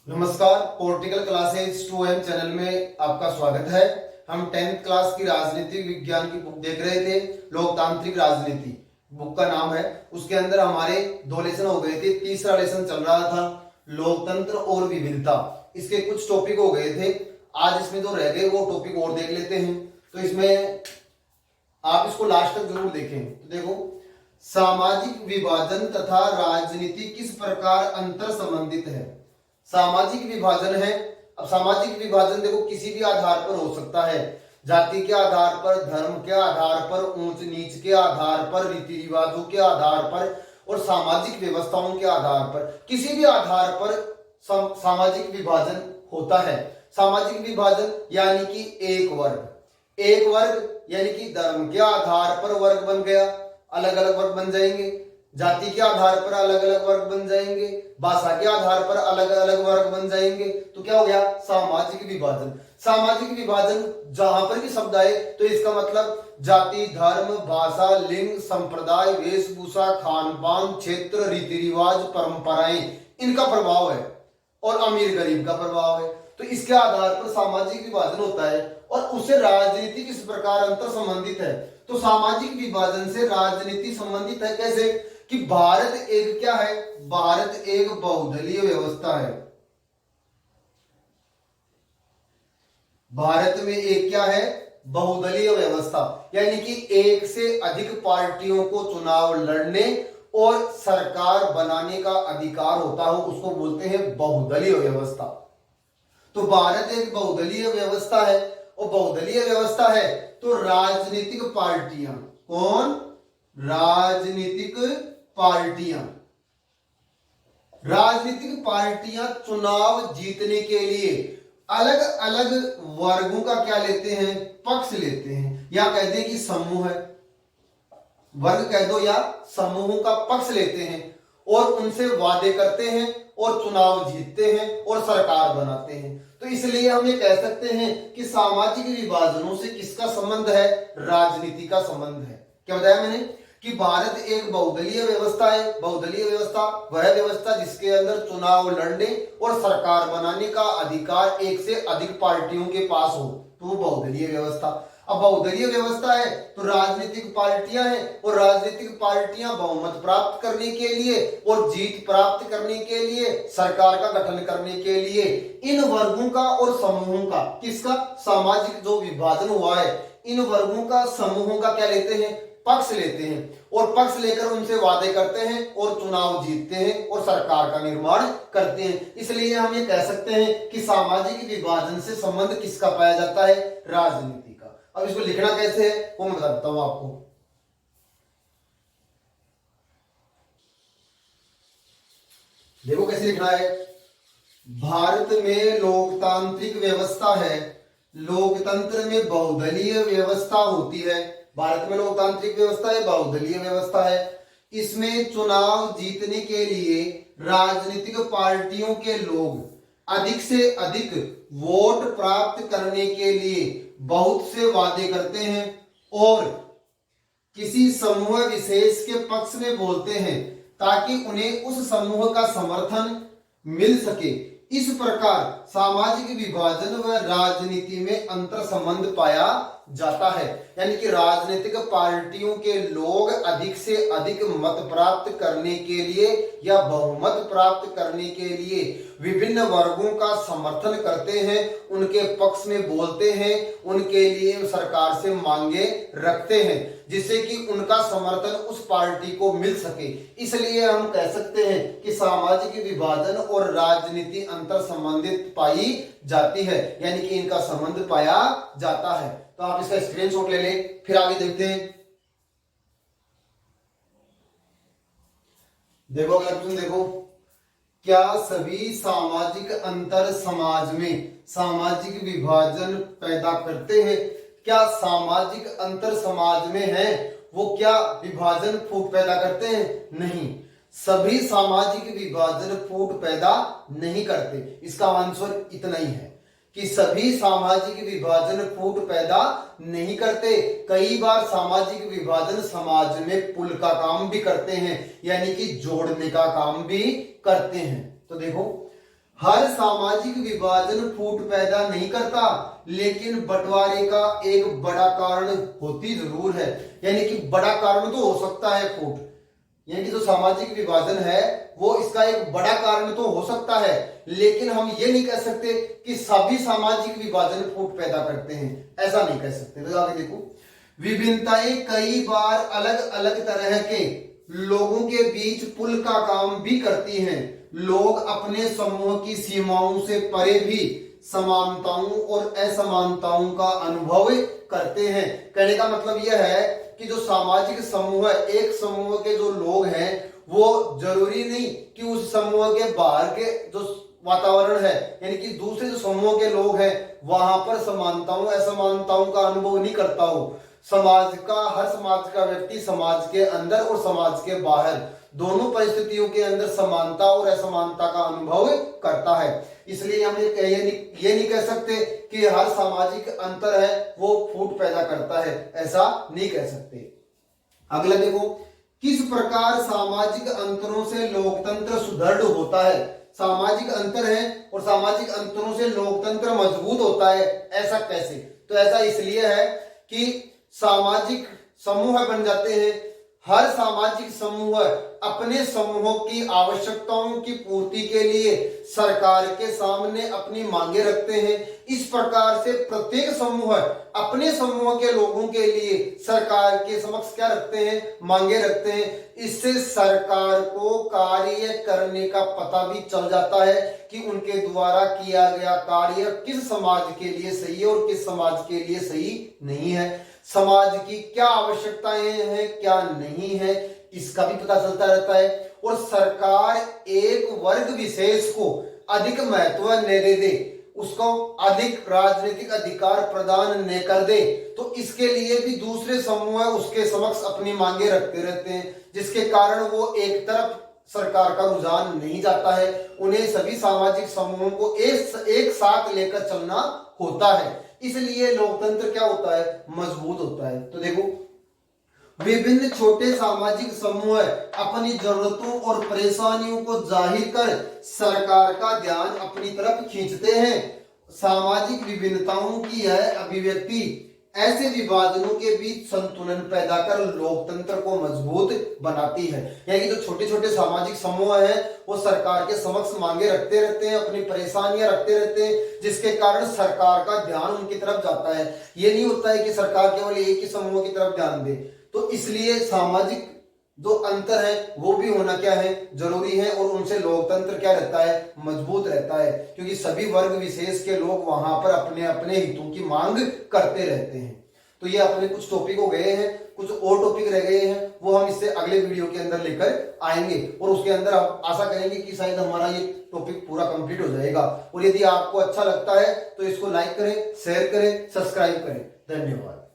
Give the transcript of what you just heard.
नमस्कार, political classes 2M channel में आपका स्वागत है। हम 10th क्लास की राजनीतिक विज्ञान की बुक देख रहे थे। लोकतांत्रिक राजनीति बुक का नाम है। उसके अंदर हमारे 2 लेसन हो गए थे। तीसरा लेसन चल रहा था लोकतंत्र और विविधता। इसके कुछ टॉपिक हो गए थे। आज इसमें जो रह गए वो टॉपिक और देख लेते हैं। तो इसमें आप इसको लास्ट तक जरूर देखें। तो देखो, सामाजिक विभाजन तथा राजनीति किस प्रकार अंतर संबंधित है। सामाजिक विभाजन है। अब सामाजिक विभाजन देखो किसी भी आधार पर हो सकता है। जाति के आधार पर, धर्म के आधार पर, ऊंच नीच के आधार पर, रीति रिवाजों के आधार पर और सामाजिक व्यवस्थाओं के आधार पर, किसी भी आधार पर सामाजिक विभाजन होता है। सामाजिक विभाजन यानी कि एक वर्ग यानी कि धर्म के आधार पर वर्ग बन गया, अलग अलग वर्ग बन जाएंगे। जाति के आधार पर अलग अलग वर्ग बन जाएंगे, भाषा के आधार पर अलग अलग वर्ग बन जाएंगे। तो क्या हो गया? सामाजिक विभाजन। सामाजिक विभाजन जहां पर भी शब्द आए तो इसका मतलब जाति, धर्म, भाषा, लिंग, संप्रदाय, वेशभूषा, खान पान, क्षेत्र, रीति रिवाज, परंपराएं, इनका प्रभाव है और अमीर गरीब का प्रभाव है। तो इसके आधार पर सामाजिक विभाजन होता है और उससे राजनीति किस प्रकार अंतर संबंधित है। तो सामाजिक विभाजन से राजनीति संबंधित है। कैसे? कि भारत एक क्या है? भारत एक बहुदलीय व्यवस्था है। भारत में एक क्या है? बहुदलीय व्यवस्था, यानी कि एक से अधिक पार्टियों को चुनाव लड़ने और सरकार बनाने का अधिकार होता हो, उसको बोलते हैं बहुदलीय व्यवस्था। तो भारत एक बहुदलीय व्यवस्था है और बहुदलीय व्यवस्था है तो राजनीतिक पार्टियां कौन? राजनीतिक पार्टियां चुनाव जीतने के लिए अलग अलग वर्गों का क्या लेते हैं? पक्ष लेते हैं, या कह दें कि समूह है, वर्ग कह दो या समूहों का पक्ष लेते हैं और उनसे वादे करते हैं और चुनाव जीतते हैं और सरकार बनाते हैं। तो इसलिए हम ये कह सकते हैं कि सामाजिक विभाजनों से किसका संबंध है? राजनीति का संबंध है। क्या बताया मैंने? कि भारत एक बहुदलीय व्यवस्था है। बहुदलीय व्यवस्था वह व्यवस्था जिसके अंदर चुनाव लड़ने और सरकार बनाने का अधिकार एक से अधिक पार्टियों के पास हो, तो बहुदलीय व्यवस्था। अब बहुदलीय व्यवस्था है तो राजनीतिक पार्टियां हैं और राजनीतिक पार्टियां बहुमत प्राप्त करने के लिए और जीत प्राप्त करने के लिए, सरकार का गठन करने के लिए इन वर्गों का और समूहों का, किसका? सामाजिक जो विभाजन हुआ है, इन वर्गों का, समूहों का क्या लेते हैं? पक्ष लेते हैं और पक्ष लेकर उनसे वादे करते हैं और चुनाव जीतते हैं और सरकार का निर्माण करते हैं। इसलिए हम ये कह सकते हैं कि सामाजिक विभाजन से संबंध किसका पाया जाता है? राजनीति का। अब इसको लिखना कैसे है वो मैं बताता हूं आपको। देखो कैसे लिखना है। भारत में लोकतांत्रिक व्यवस्था है, लोकतंत्र में बहुदलीय व्यवस्था होती है। भारत में लोकतांत्रिक व्यवस्था है, बहुदलीय व्यवस्था है। इसमें चुनाव जीतने के लिए राजनीतिक पार्टियों के लोग अधिक से अधिक वोट प्राप्त करने के लिए बहुत से वादे करते हैं और किसी समूह विशेष के पक्ष में बोलते हैं ताकि उन्हें उस समूह का समर्थन मिल सके। इस प्रकार सामाजिक विभाजन व राजनीति में अंतर संबंध पाया जाता है। यानी कि राजनीतिक पार्टियों के लोग अधिक से अधिक मत प्राप्त करने के लिए या बहुमत प्राप्त करने के लिए विभिन्न वर्गों का समर्थन करते हैं, उनके पक्ष में बोलते हैं, उनके लिए सरकार से मांगे रखते हैं जिससे कि उनका समर्थन उस पार्टी को मिल सके। इसलिए हम कह सकते हैं कि सामाजिक विभाजन और राजनीति अंतर संबंधित पाई जाती है, यानी कि इनका संबंध पाया जाता है। तो आप इसका स्क्रीनशॉट ले लें, फिर आगे देखते हैं। देखो अगला क्वेश्चन देखो, क्या सभी सामाजिक अंतर समाज में सामाजिक विभाजन पैदा करते हैं? क्या सामाजिक अंतर समाज में है वो क्या विभाजन फूट पैदा करते हैं? नहीं, सभी सामाजिक विभाजन फूट पैदा नहीं करते। इसका आंसर इतना ही है कि सभी सामाजिक विभाजन फूट पैदा नहीं करते। कई बार सामाजिक विभाजन समाज में पुल का काम भी करते हैं, यानी कि जोड़ने का काम भी करते हैं। तो देखो, हर सामाजिक विभाजन फूट पैदा नहीं करता, लेकिन बंटवारे का एक बड़ा कारण होती जरूर है। यानी कि बड़ा कारण तो हो सकता है फूट, यानी कि जो सामाजिक विभाजन है वो इसका एक बड़ा कारण तो हो सकता है, लेकिन हम ये नहीं कह सकते कि सभी सामाजिक विभाजन फूट पैदा करते हैं, ऐसा नहीं कह सकते। तो आगे देखो, विभिन्नताएं कई बार अलग अलग तरह के लोगों के बीच पुल का काम भी करती हैं। लोग अपने समूह की सीमाओं से परे भी समानताओं और असमानताओं का अनुभव करते हैं। कहने का मतलब यह है कि जो सामाजिक समूह है, एक समूह के जो लोग हैं वो जरूरी नहीं कि उस समूह के बाहर के जो वातावरण है, यानी कि दूसरे जो समूह के लोग हैं वहां पर समानताओं असमानताओं का अनुभव नहीं करता हो। हर समाज का व्यक्ति समाज के अंदर और समाज के बाहर दोनों परिस्थितियों के अंदर समानता और असमानता का अनुभव करता है। इसलिए हम ये नहीं कह सकते कि हर सामाजिक अंतर है वो फूट पैदा करता है, ऐसा नहीं कह सकते। अगला देखो, किस प्रकार सामाजिक अंतरों से लोकतंत्र सुदृढ़ होता है। सामाजिक अंतर है और सामाजिक अंतरों से लोकतंत्र मजबूत होता है, ऐसा कैसे? तो ऐसा इसलिए है कि सामाजिक समूह बन जाते हैं। हर सामाजिक समूह अपने समूहों की आवश्यकताओं की पूर्ति के लिए सरकार के सामने अपनी मांगे रखते हैं। इस प्रकार से प्रत्येक समूह अपने समूह के लोगों के लिए सरकार के समक्ष क्या रखते हैं? मांगे रखते हैं। इससे सरकार को कार्य करने का पता भी चल जाता है कि उनके द्वारा किया गया कार्य किस समाज के लिए सही है और किस समाज के लिए सही नहीं है। समाज की क्या आवश्यकताएं हैं, क्या नहीं है, इसका भी पता चलता रहता है। और सरकार एक वर्ग विशेष को अधिक महत्व न दे, उसको अधिक राजनीतिक अधिकार प्रदान न कर दे, तो इसके लिए भी दूसरे समूह उसके समक्ष अपनी मांगे रखते रहते हैं, जिसके कारण वो एक तरफ सरकार का रुझान नहीं जाता है। उन्हें सभी सामाजिक समूहों को एक साथ लेकर चलना होता है। इसलिए लोकतंत्र क्या होता है? मजबूत होता है। तो देखो, विभिन्न छोटे सामाजिक समूह अपनी जरूरतों और परेशानियों को जाहिर कर सरकार का ध्यान अपनी तरफ खींचते हैं। सामाजिक विभिन्नताओं की यह अभिव्यक्ति ऐसे विभाजनों के बीच संतुलन पैदा कर लोकतंत्र को मजबूत बनाती है। यानी जो छोटे छोटे सामाजिक समूह हैं वो सरकार के समक्ष मांगे रखते रहते हैं, अपनी परेशानियां रखते रहते हैं, जिसके कारण सरकार का ध्यान उनकी तरफ जाता है। ये नहीं होता है कि सरकार केवल एक ही समूह की तरफ ध्यान दे। तो इसलिए सामाजिक जो अंतर है वो भी होना क्या है? जरूरी है। और उनसे लोकतंत्र क्या रहता है? मजबूत रहता है, क्योंकि सभी वर्ग विशेष के लोग वहां पर अपने अपने हितों की मांग करते रहते हैं। तो ये अपने कुछ टॉपिक हो गए हैं, कुछ और टॉपिक रह गए हैं, वो हम इससे अगले वीडियो के अंदर लेकर आएंगे और उसके अंदर हम आशा करेंगे कि शायद हमारा ये टॉपिक पूरा कंप्लीट हो जाएगा। और यदि आपको अच्छा लगता है तो इसको लाइक करें, शेयर करें, सब्सक्राइब करें। धन्यवाद।